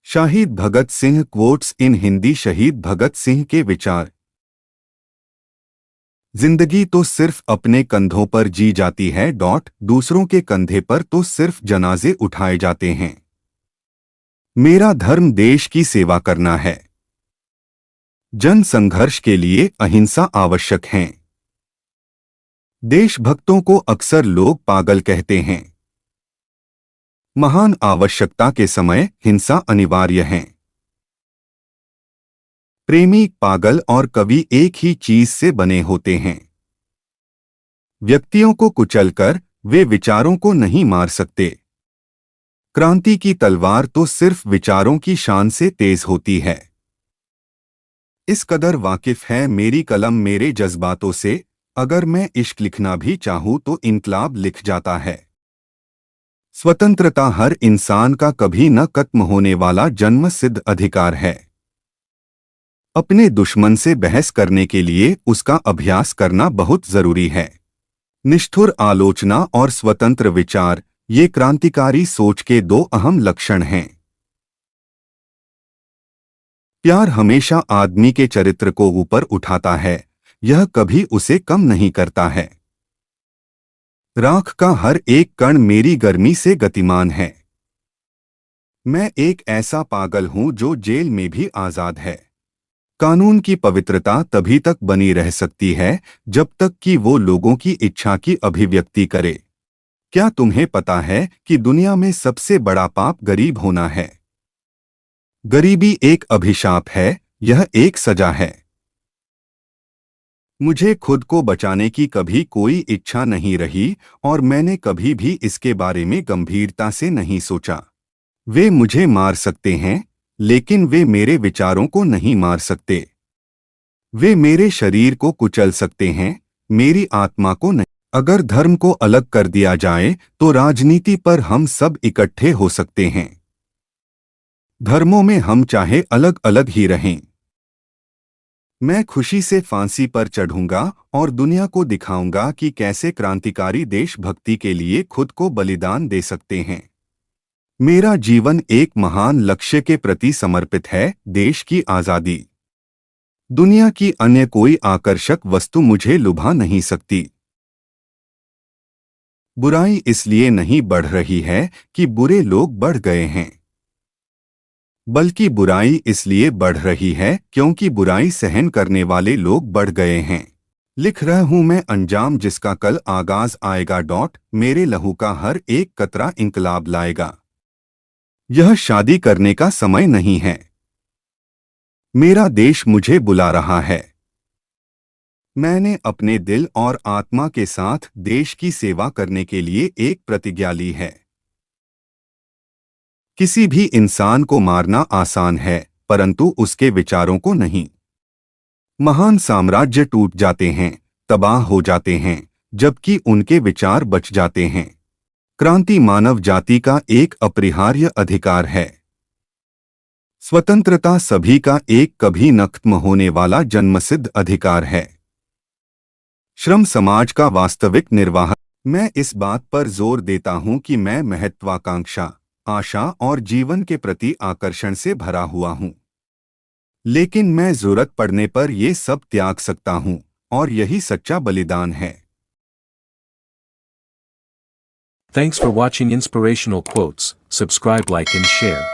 शहीद भगत सिंह क्वोट्स इन हिंदी। शहीद भगत सिंह के विचार। जिंदगी तो सिर्फ अपने कंधों पर जी जाती है। दूसरों के कंधे पर तो सिर्फ जनाजे उठाए जाते हैं। मेरा धर्म देश की सेवा करना है। जन संघर्ष के लिए अहिंसा आवश्यक है। देशभक्तों को अक्सर लोग पागल कहते हैं। महान आवश्यकता के समय हिंसा अनिवार्य है। प्रेमी, पागल और कवि एक ही चीज से बने होते हैं। व्यक्तियों को कुचलकर वे विचारों को नहीं मार सकते। क्रांति की तलवार तो सिर्फ विचारों की शान से तेज होती है। इस कदर वाकिफ है मेरी कलम मेरे जज्बातों से, अगर मैं इश्क लिखना भी चाहूं तो इनकलाब लिख जाता है। स्वतंत्रता हर इंसान का कभी न खत्म होने वाला जन्मसिद्ध अधिकार है। अपने दुश्मन से बहस करने के लिए उसका अभ्यास करना बहुत जरूरी है। निष्ठुर आलोचना और स्वतंत्र विचार, ये क्रांतिकारी सोच के दो अहम लक्षण हैं। प्यार हमेशा आदमी के चरित्र को ऊपर उठाता है, यह कभी उसे कम नहीं करता है। राख का हर एक कण मेरी गर्मी से गतिमान है। मैं एक ऐसा पागल हूं जो जेल में भी आजाद है। कानून की पवित्रता तभी तक बनी रह सकती है जब तक कि वो लोगों की इच्छा की अभिव्यक्ति करे। क्या तुम्हें पता है कि दुनिया में सबसे बड़ा पाप गरीब होना है? गरीबी एक अभिशाप है, यह एक सजा है। मुझे खुद को बचाने की कभी कोई इच्छा नहीं रही और मैंने कभी भी इसके बारे में गंभीरता से नहीं सोचा। वे मुझे मार सकते हैं, लेकिन वे मेरे विचारों को नहीं मार सकते। वे मेरे शरीर को कुचल सकते हैं, मेरी आत्मा को नहीं। अगर धर्म को अलग कर दिया जाए तो राजनीति पर हम सब इकट्ठे हो सकते हैं। धर्मों में हम चाहे अलग अलग ही रहें। मैं खुशी से फांसी पर चढ़ूंगा और दुनिया को दिखाऊंगा कि कैसे क्रांतिकारी देशभक्ति के लिए खुद को बलिदान दे सकते हैं। मेरा जीवन एक महान लक्ष्य के प्रति समर्पित है, देश की आजादी। दुनिया की अन्य कोई आकर्षक वस्तु मुझे लुभा नहीं सकती। बुराई इसलिए नहीं बढ़ रही है कि बुरे लोग बढ़ गए हैं, बल्कि बुराई इसलिए बढ़ रही है क्योंकि बुराई सहन करने वाले लोग बढ़ गए हैं। लिख रहा हूं मैं अंजाम जिसका कल आगाज आएगा। मेरे लहू का हर एक कतरा इंकलाब लाएगा। यह शादी करने का समय नहीं है। मेरा देश मुझे बुला रहा है। मैंने अपने दिल और आत्मा के साथ देश की सेवा करने के लिए एक प्रतिज्ञा ली है। किसी भी इंसान को मारना आसान है, परंतु उसके विचारों को नहीं। महान साम्राज्य टूट जाते हैं, तबाह हो जाते हैं, जबकि उनके विचार बच जाते हैं। क्रांति मानव जाति का एक अपरिहार्य अधिकार है। स्वतंत्रता सभी का एक कभी न खत्म होने वाला जन्मसिद्ध अधिकार है। श्रम समाज का वास्तविक निर्वाह। मैं इस बात पर जोर देता हूं कि मैं महत्वाकांक्षा, आशा और जीवन के प्रति आकर्षण से भरा हुआ हूं, लेकिन मैं जरूरत पड़ने पर ये सब त्याग सकता हूं और यही सच्चा बलिदान है। Thanks for watching Inspirational Quotes. Subscribe, like and share.